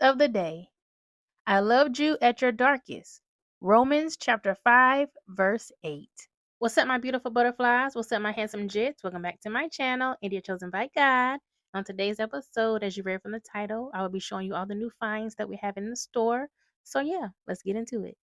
of the day. I loved you at your darkest. Romans chapter 5, verse 8. What's up, my beautiful butterflies? What's up, my handsome jits? Welcome back to my channel, India Chosen by God. On today's episode, as you read from the title, I will be showing you all the new finds that we have in the store. So yeah, let's get into it.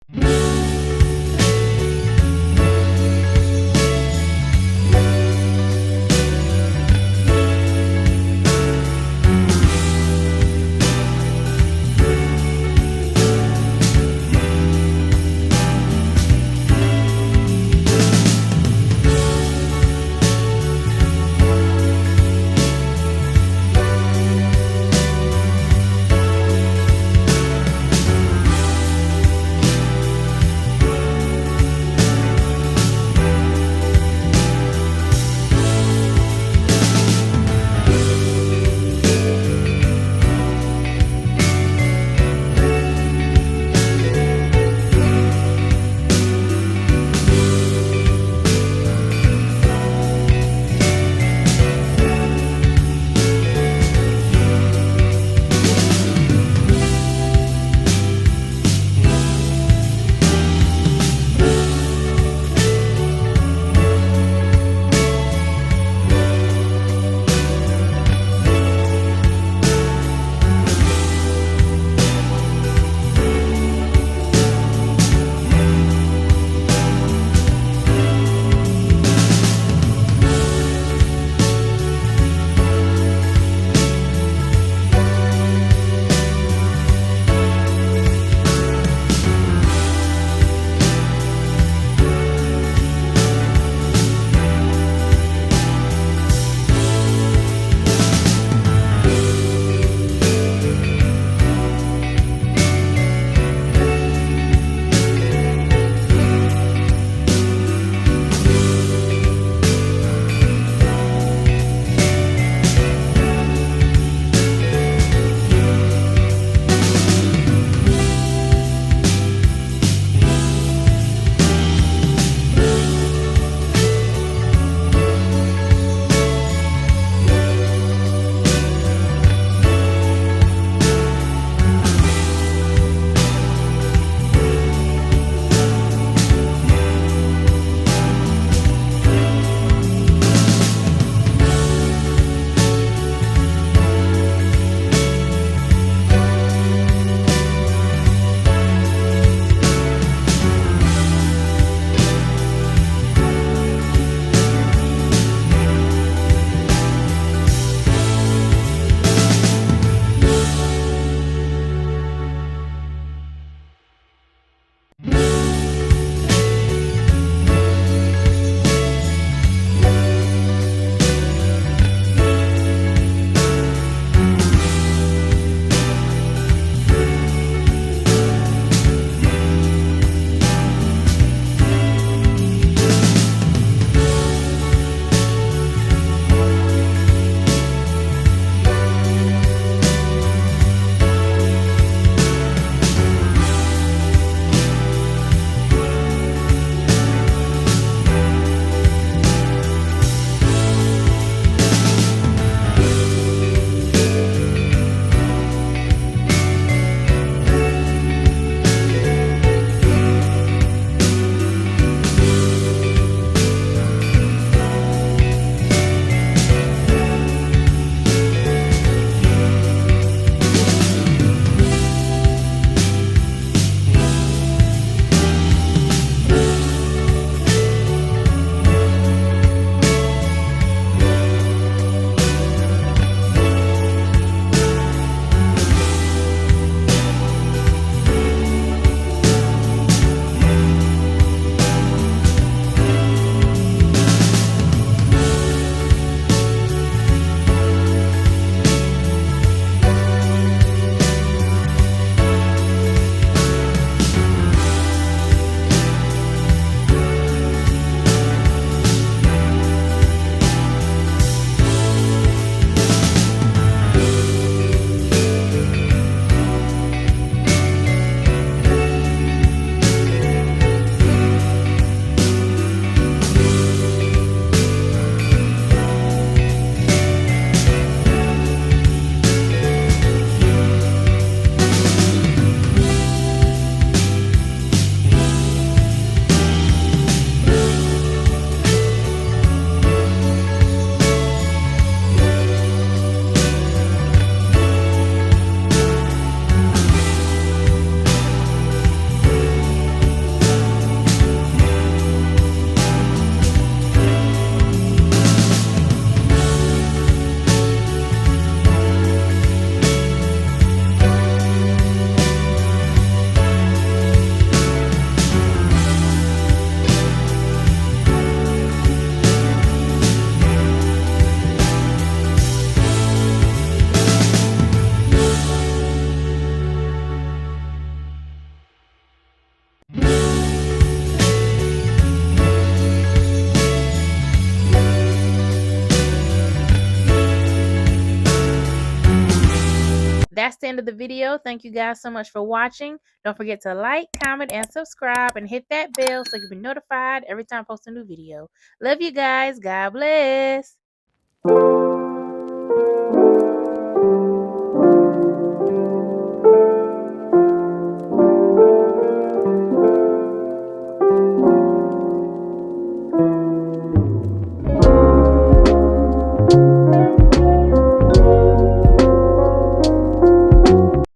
that's the end of the video. Thank you guys so much for watching. Don't forget to like, comment, and subscribe, and hit that bell so you can be notified every time I post a new video. Love you guys. God bless.